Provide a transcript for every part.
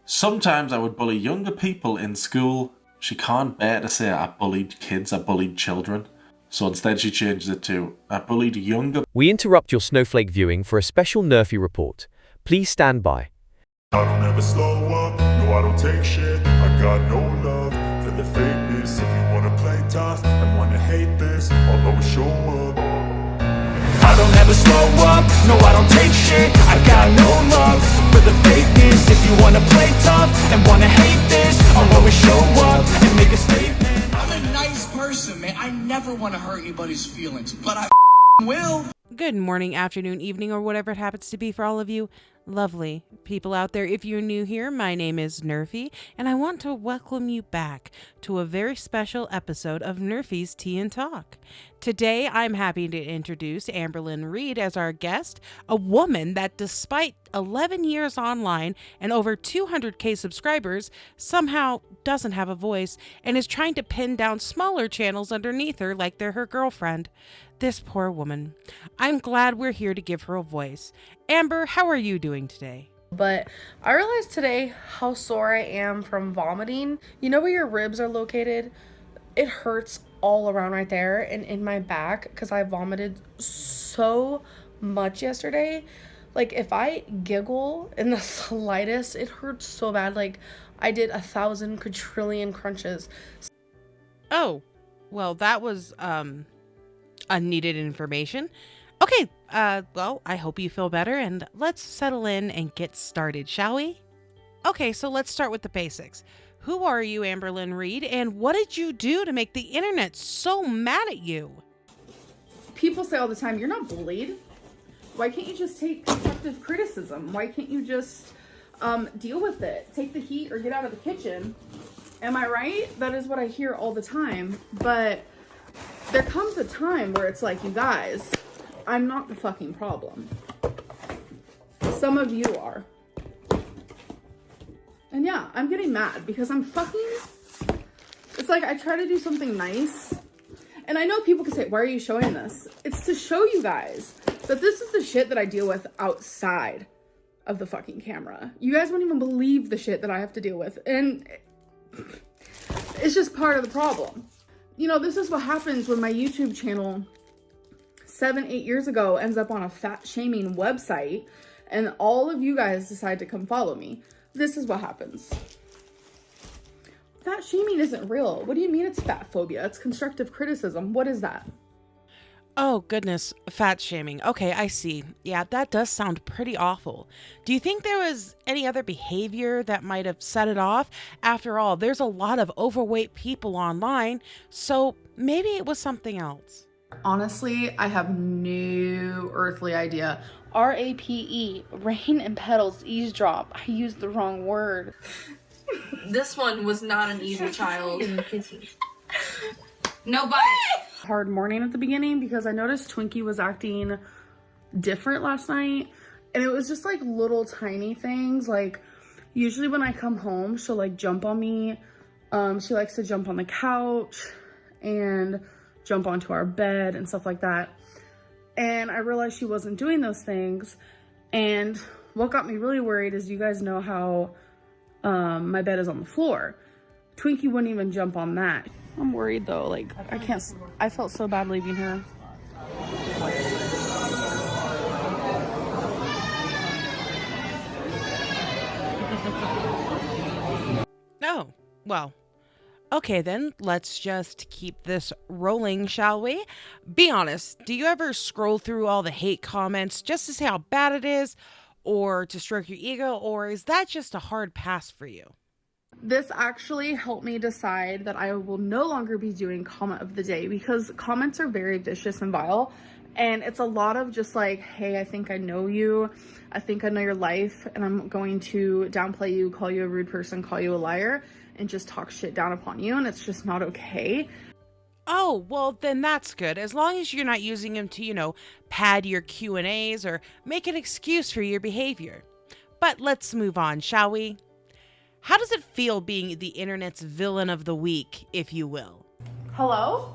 Sometimes I would bully younger people in school. She can't bear to say I bullied kids, I bullied children. So instead she changes it to, I bullied younger. We interrupt your snowflake viewing for a special Nerfy report. Please stand by. I don't ever slow up, no I don't take shit. I got no love for the fakeness. If you wanna play tough and wanna hate this, I'll always show up. I don't ever slow up, no I don't take shit. I got no love for the fakeness. If you wanna play tough and wanna hate this, I'll always show up and make a statement. I'm a nice person, man. I never want to hurt anybody's feelings, but I will. Good morning, afternoon, evening, or whatever it happens to be for all of you lovely people out there. If you're new here, my name is Nerfy, and I want to welcome you back to a very special episode of Nerfy's Tea and Talk. Today, I'm happy to introduce Amberlynn Reid as our guest, a woman that despite 11 years online and over 200K subscribers, somehow doesn't have a voice and is trying to pin down smaller channels underneath her like they're her girlfriend. This poor woman. I'm glad we're here to give her a voice. Amber, how are you doing today? But I realized today how sore I am from vomiting. You know where your ribs are located? It hurts all around right there and in my back because I vomited so much yesterday. Like if I giggle in the slightest, it hurts so bad. Like I did 1,000 quadrillion crunches. Oh, well, that was unneeded information. Okay, well, I hope you feel better, and let's settle in and get started, shall we? Okay, so let's start with the basics. Who are you, Amberlynn Reid, and what did you do to make the internet so mad at you? People say all the time, you're not bullied. Why can't you just take constructive criticism? Why can't you just deal with it? Take the heat or get out of the kitchen. Am I right? That is what I hear all the time, but there comes a time where it's like, you guys, I'm not the fucking problem. Some of you are. And yeah, I'm getting mad because I'm fucking... It's like I try to do something nice. And I know people can say, why are you showing this? It's to show you guys that this is the shit that I deal with outside of the fucking camera. You guys won't even believe the shit that I have to deal with. And it's just part of the problem. You know, this is what happens when my YouTube channel 7-8 years ago ends up on a fat shaming website and all of you guys decide to come follow me. This is what happens. Fat shaming isn't real. What do you mean it's fat phobia? It's constructive criticism. What is that? Oh, goodness, fat shaming. Okay, I see. Yeah, that does sound pretty awful. Do you think there was any other behavior that might have set it off? After all, there's a lot of overweight people online, so maybe it was something else. Honestly, I have no earthly idea. RAPE, rain and petals, eavesdrop. I used the wrong word. This one was not an easy child. No bite. Hard morning at the beginning because I noticed Twinkie was acting different last night, and it was just like little tiny things. Like usually when I come home, she'll like jump on me. She likes to jump on the couch and jump onto our bed and stuff like that. And I realized she wasn't doing those things. And what got me really worried is, you guys know how my bed is on the floor. Twinkie wouldn't even jump on that. I'm worried though, like I felt so bad leaving her. Oh, well. Okay then, let's just keep this rolling, shall we? Be honest, do you ever scroll through all the hate comments just to say how bad it is, or to stroke your ego, or is that just a hard pass for you? This actually helped me decide that I will no longer be doing comment of the day, because comments are very vicious and vile, and it's a lot of just like, hey, I think I know you, I think I know your life, and I'm going to downplay you, call you a rude person, call you a liar, and just talk shit down upon you, and it's just not okay. Oh, well, then that's good. As long as you're not using them to, pad your Q&As or make an excuse for your behavior. But let's move on, shall we? How does it feel being the internet's villain of the week, if you will? Hello?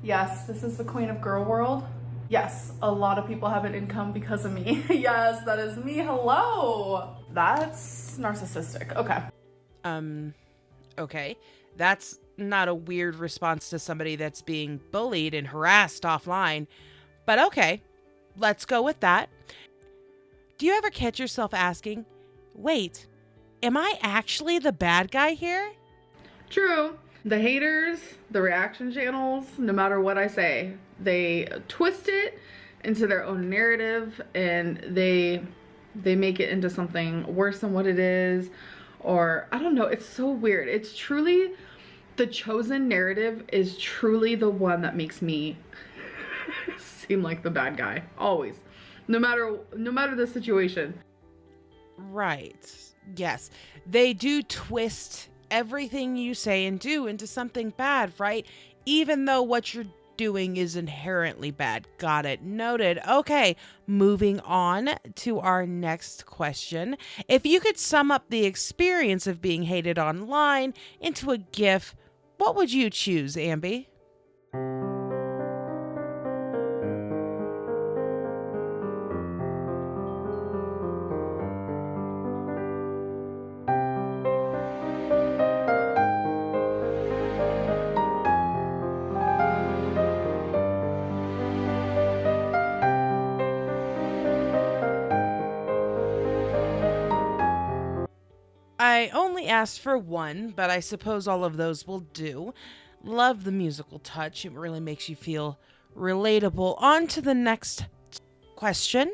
Yes, this is the Queen of Girl World. Yes, a lot of people have an income because of me. Yes, that is me. Hello. That's narcissistic. Okay. Okay. That's not a weird response to somebody that's being bullied and harassed offline. But okay, let's go with that. Do you ever catch yourself asking, wait, am I actually the bad guy here? True. The haters, the reaction channels, no matter what I say, they twist it into their own narrative and they make it into something worse than what it is. Or I don't know, it's so weird. It's truly, the chosen narrative is truly the one that makes me seem like the bad guy. Always. No matter the situation. Right. Yes. They do twist everything you say and do into something bad, right? Even though what you're doing is inherently bad. Got it. Noted. Okay, moving on to our next question. If you could sum up the experience of being hated online into a GIF, what would you choose, Amby? I only asked for one, but I suppose all of those will do. Love the musical touch. It really makes you feel relatable. On to the next question.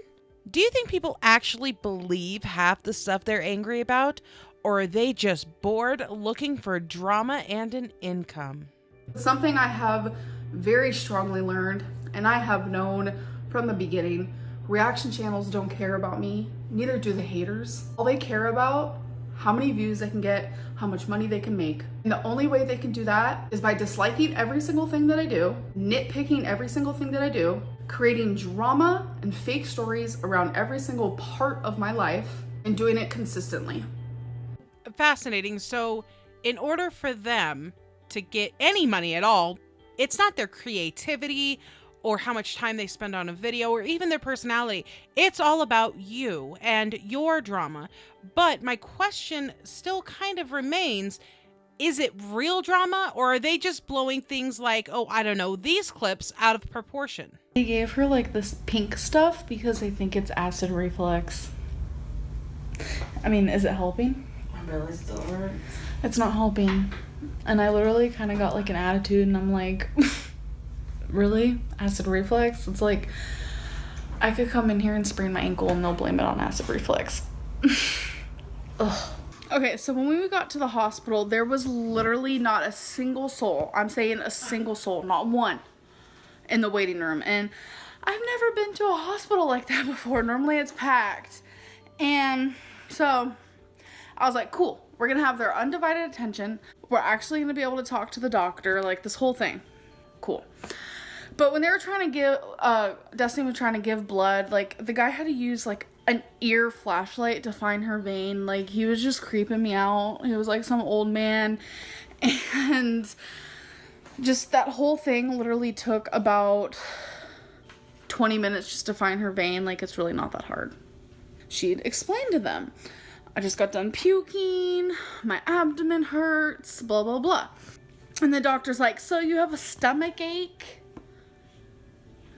Do you think people actually believe half the stuff they're angry about, or are they just bored looking for drama and an income? Something I have very strongly learned, and I have known from the beginning, reaction channels don't care about me, neither do the haters. All they care about how many views they can get, how much money they can make. And the only way they can do that is by disliking every single thing that I do, nitpicking every single thing that I do, creating drama and fake stories around every single part of my life, and doing it consistently. Fascinating. So, in order for them to get any money at all, it's not their creativity or how much time they spend on a video or even their personality. It's all about you and your drama. But my question still kind of remains, is it real drama or are they just blowing things like, oh, I don't know, these clips out of proportion? They gave her like this pink stuff because they think it's acid reflux. I mean, is it helping? My belly still hurts. It's not helping. And I literally kind of got like an attitude and I'm like, really? Acid reflux? It's like, I could come in here and sprain my ankle and they'll blame it on acid reflux. Ugh. Okay, so when we got to the hospital, there was literally not a single soul. I'm saying a single soul, not one, in the waiting room. And I've never been to a hospital like that before. Normally it's packed. And so I was like, cool, we're going to have their undivided attention. We're actually going to be able to talk to the doctor, like this whole thing. Cool. But when they were trying to give, Destiny was trying to give blood, like the guy had to use like an ear flashlight to find her vein. Like he was just creeping me out. He was like some old man. And just that whole thing literally took about 20 minutes just to find her vein. Like it's really not that hard. She'd explained to them, I just got done puking, my abdomen hurts, blah, blah, blah. And the doctor's like, so you have a stomach ache?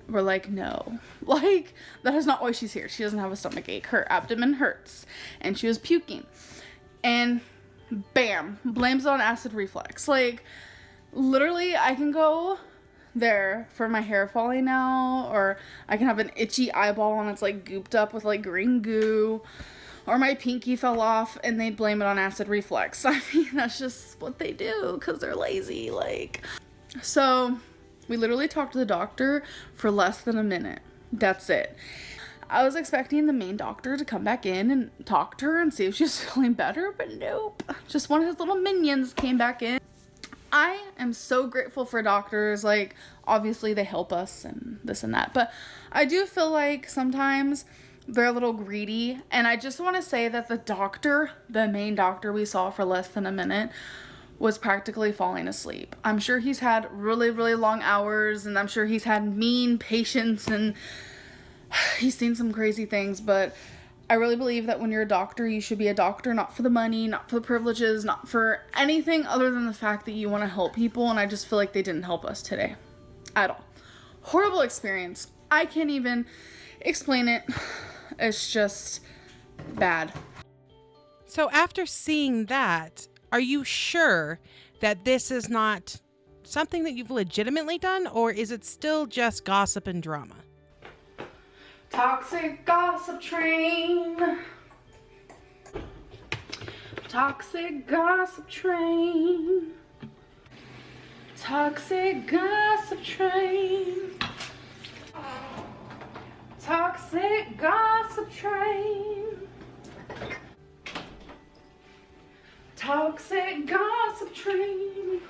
We're like, no. Like, that is not why she's here. She doesn't have a stomach ache. Her abdomen hurts. And she was puking. And bam, blames it on acid reflux. Like, literally, I can go there for my hair falling out, or I can have an itchy eyeball and it's like gooped up with like green goo, or my pinky fell off and they blame it on acid reflux. I mean, that's just what they do because they're lazy. Like, so we literally talked to the doctor for less than a minute. That's it. I was expecting the main doctor to come back in and talk to her and see if she was feeling better, but nope. Just one of his little minions came back in. I am so grateful for doctors. Like, obviously they help us and this and that, but I do feel like sometimes they're a little greedy. And I just want to say that the doctor, the main doctor we saw for less than a minute, was practically falling asleep. I'm sure he's had really, really long hours, and I'm sure he's had mean patients, and he's seen some crazy things, but I really believe that when you're a doctor, you should be a doctor, not for the money, not for the privileges, not for anything other than the fact that you want to help people, and I just feel like they didn't help us today at all. Horrible experience. I can't even explain it. It's just bad. So after seeing that, are you sure that this is not something that you've legitimately done, or is it still just gossip and drama? Toxic gossip train. Toxic gossip train. Toxic gossip train. Toxic gossip train. Toxic gossip train.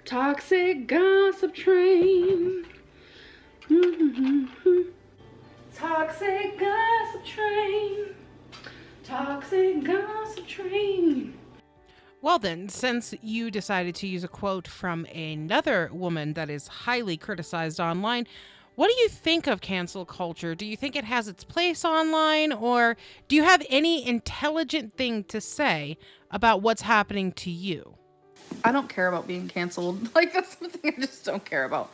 Toxic gossip train. Toxic gossip train. Toxic gossip train. Well then, since you decided to use a quote from another woman that is highly criticized online, what do you think of cancel culture? Do you think it has its place online, or do you have any intelligent thing to say about what's happening to you? I don't care about being canceled. Like, that's something I just don't care about.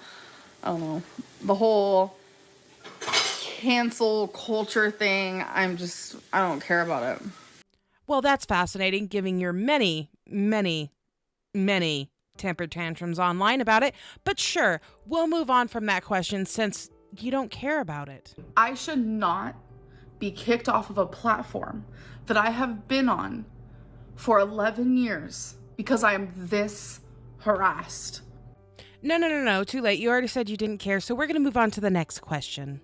I don't know. The whole cancel culture thing, I don't care about it. Well, that's fascinating, given your many temper tantrums online about it. But sure, we'll move on from that question since you don't care about it. I should not be kicked off of a platform that I have been on for 11 years because I am this harassed. No, too late. You already said you didn't care, so we're going to move on to the next question.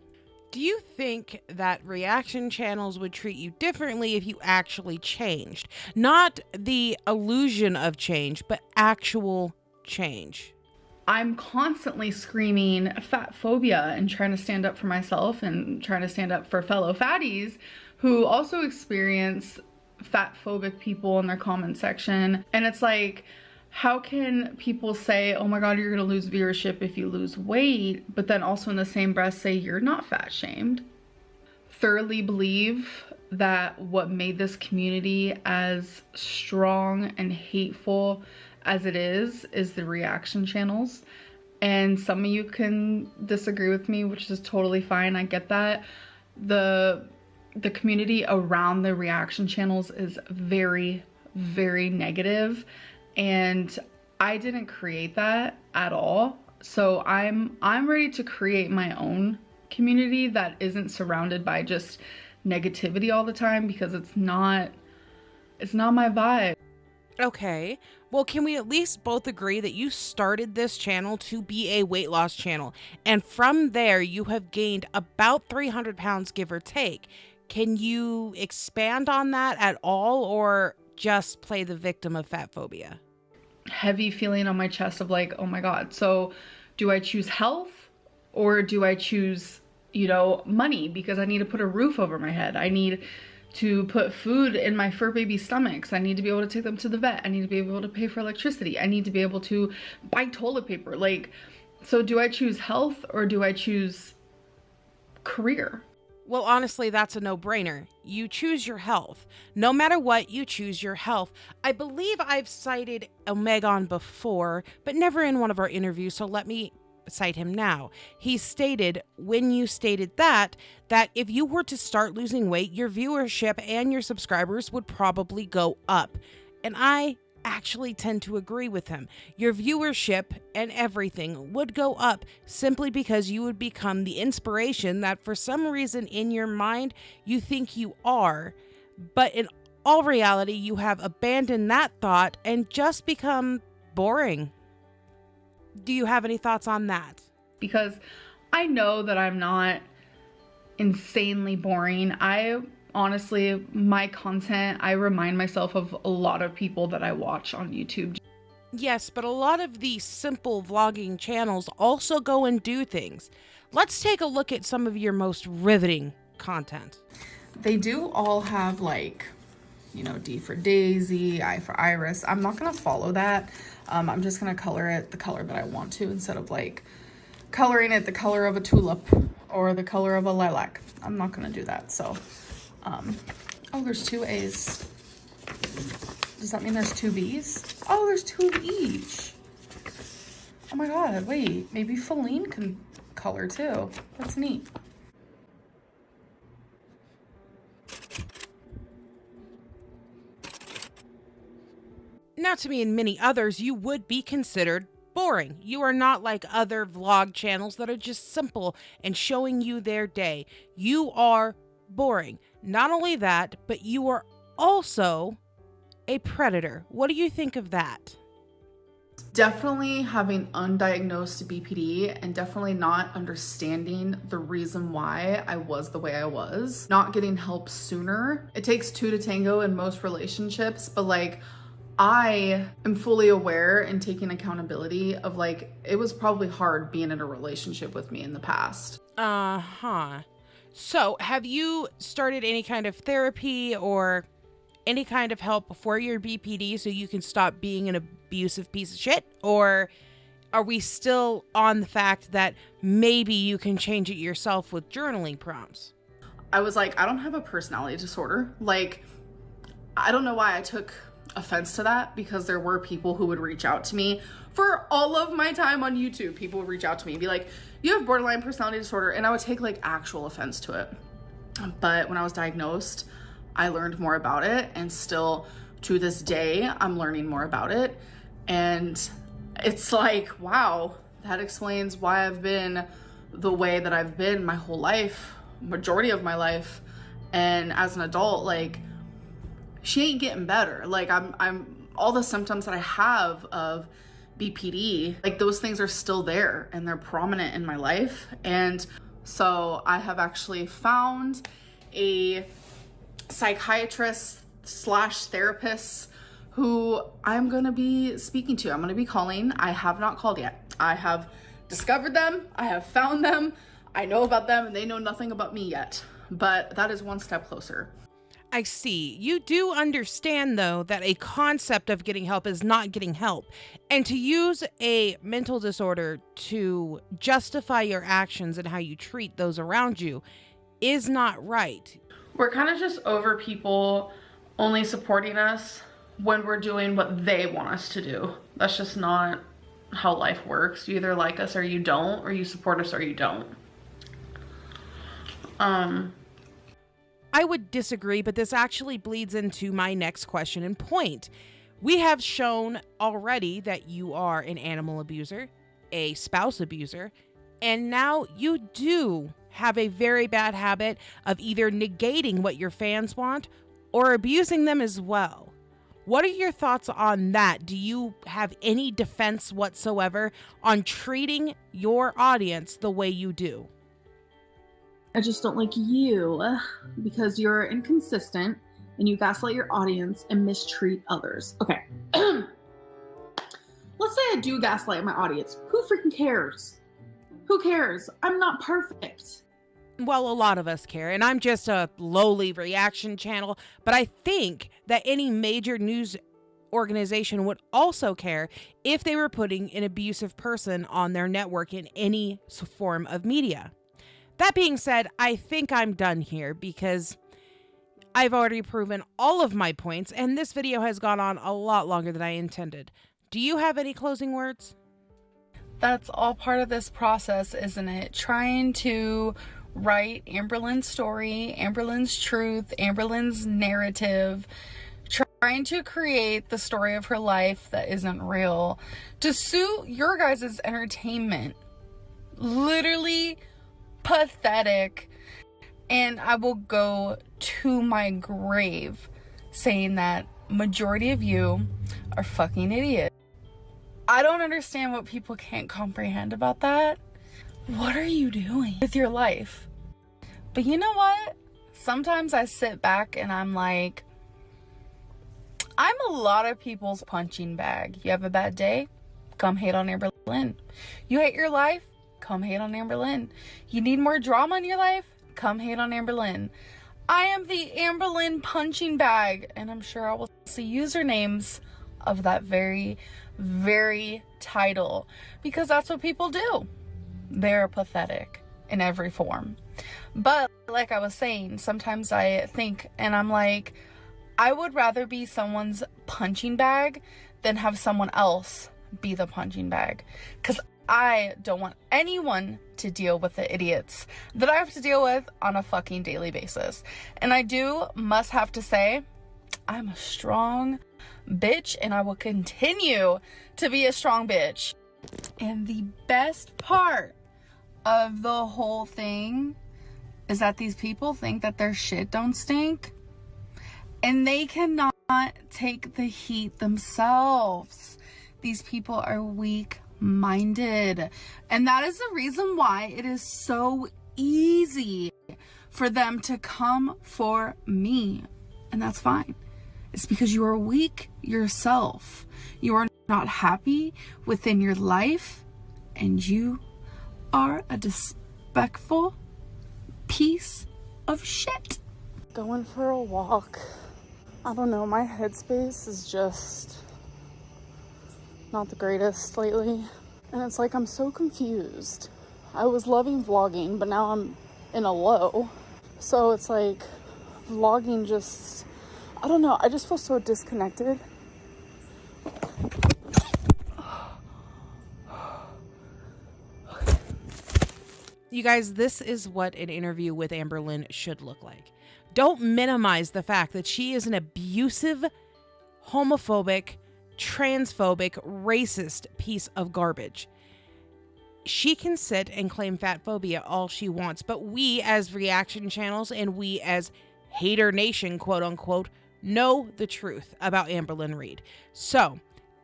Do you think that reaction channels would treat you differently if you actually changed? Not the illusion of change, but actual change. I'm constantly screaming fat phobia and trying to stand up for myself and trying to stand up for fellow fatties who also experience fat phobic people in their comment section. And it's like, how can people say, oh my God, you're gonna lose viewership if you lose weight, but then also in the same breath say you're not fat shamed? Thoroughly believe that what made this community as strong and hateful as it is the reaction channels. And some of you can disagree with me, which is totally fine. I get that. The community around the reaction channels is very, very negative. And I didn't create that at all. So I'm ready to create my own community that isn't surrounded by just negativity all the time, because it's not my vibe. Okay, well, can we at least both agree that you started this channel to be a weight loss channel, and from there you have gained about 300 pounds, give or take? Can you expand on that at all, or just play the victim of fat phobia? Heavy feeling on my chest of like, oh my God, so do I choose health or do I choose, money, because I need to put a roof over my head? I need to put food in my fur baby stomachs. I need to be able to take them to the vet. I need to be able to pay for electricity. I need to be able to buy toilet paper. So do I choose health or do I choose career? Well, honestly, that's a no-brainer. You choose your health. No matter what, you choose your health. I believe I've cited Omegon before, but never in one of our interviews, so let me cite him now. He stated, when you stated that if you were to start losing weight, your viewership and your subscribers would probably go up. And I actually tend to agree with him. Your viewership and everything would go up simply because you would become the inspiration that for some reason in your mind you think you are, but in all reality you have abandoned that thought and just become boring. Do you have any thoughts on that? Because I know that I'm not insanely boring. Honestly, my content, I remind myself of a lot of people that I watch on YouTube. Yes, but a lot of the simple vlogging channels also go and do things. Let's take a look at some of your most riveting content. They do all have you know, D for Daisy, I for Iris. I'm not gonna follow that. I'm just gonna color it the color that I want to, instead of like coloring it the color of a tulip or the color of a lilac. I'm not gonna do that. So, oh, there's 2 A's. Does that mean there's 2 B's? Oh, there's 2 of each. Oh my God, wait, maybe Feline can color too. That's neat. Now, to me and many others, you would be considered boring. You are not like other vlog channels that are just simple and showing you their day. You are boring. Not only that, but you are also a predator. What do you think of that? Definitely having undiagnosed BPD and definitely not understanding the reason why I was the way I was. Not getting help sooner. It takes 2 to tango in most relationships, but like, I am fully aware and taking accountability of like, it was probably hard being in a relationship with me in the past. So have you started any kind of therapy or any kind of help for your BPD so you can stop being an abusive piece of shit? Or are we still on the fact that maybe you can change it yourself with journaling prompts? I was like, I don't have a personality disorder. Like, I don't know why I took offense to that, because there were people who would reach out to me for all of my time on YouTube. People would reach out to me and be like, you have borderline personality disorder. And I would take like actual offense to it. But when I was diagnosed, I learned more about it, and still to this day, I'm learning more about it. And it's like, wow, that explains why I've been the way that I've been my whole life, majority of my life. And as an adult, like, she ain't getting better. Like, I'm all the symptoms that I have of BPD, like those things are still there and they're prominent in my life. And so I have actually found a psychiatrist / therapist who I'm gonna be speaking to. I'm gonna be calling. I have not called yet. I have discovered them. I have found them. I know about them, and they know nothing about me yet. But that is one step closer. I see. You do understand, though, that a concept of getting help is not getting help. And to use a mental disorder to justify your actions and how you treat those around you is not right. We're kind of just over people only supporting us when we're doing what they want us to do. That's just not how life works. You either like us or you don't, or you support us or you don't. I would disagree, but this actually bleeds into my next question and point. We have shown already that you are an animal abuser, a spouse abuser, and now you do have a very bad habit of either negating what your fans want or abusing them as well. What are your thoughts on that? Do you have any defense whatsoever on treating your audience the way you do? I just don't like you because you're inconsistent and you gaslight your audience and mistreat others. Okay. Let's say I do gaslight my audience. Who freaking cares? Who cares? I'm not perfect. Well, a lot of us care, and I'm just a lowly reaction channel, but I think that any major news organization would also care if they were putting an abusive person on their network in any form of media. That being said, I think I'm done here because I've already proven all of my points, and this video has gone on a lot longer than I intended. Do you have any closing words? That's all part of this process, isn't it? Trying to write Amberlynn's story, Amberlynn's truth, Amberlynn's narrative, trying to create the story of her life that isn't real to suit your guys' entertainment. Literally pathetic. And I will go to my grave saying that majority of you are fucking idiots. I don't understand what people can't comprehend about that. What are you doing with your life? But you know what? Sometimes I sit back and I'm like, I'm a lot of people's punching bag. You have a bad day? Come hate on Amberlynn. You hate your life? Come hate on Amberlynn. You need more drama in your life? Come hate on Amberlynn. I am the Amberlynn punching bag, and I'm sure I will see usernames of that very, very title, because that's what people do. They're pathetic in every form. But like I was saying, sometimes I think and I'm like, I would rather be someone's punching bag than have someone else be the punching bag, because I don't want anyone to deal with the idiots that I have to deal with on a fucking daily basis. And I must have to say, I'm a strong bitch, and I will continue to be a strong bitch. And the best part of the whole thing is that these people think that their shit don't stink, and they cannot take the heat themselves. These people are weak-minded, and that is the reason why it is so easy for them to come for me. And that's fine. It's because you are weak yourself. You are not happy within your life, and you are a disrespectful piece of shit. Going for a walk. I don't know, my headspace is just not the greatest lately. And it's like I'm so confused. I was loving vlogging, but now I'm in a low. So it's like vlogging just, I don't know, I just feel so disconnected. You guys, this is what an interview with Amberlynn should look like. Don't minimize the fact that she is an abusive, homophobic, transphobic, racist piece of garbage. She can sit and claim fat phobia all she wants, but we as reaction channels and we as hater nation, quote unquote, know the truth about Amberlynn Reid. So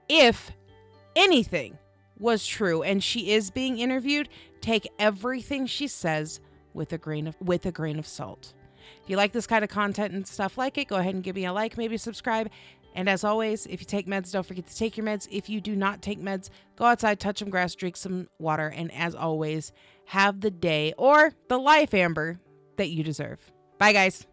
if anything was true and she is being interviewed, take everything she says with a grain of salt. If you like this kind of content and stuff like it, go ahead and give me a like, maybe subscribe. And as always, if you take meds, don't forget to take your meds. If you do not take meds, go outside, touch some grass, drink some water, and as always, have the day or the life, Amber, that you deserve. Bye, guys.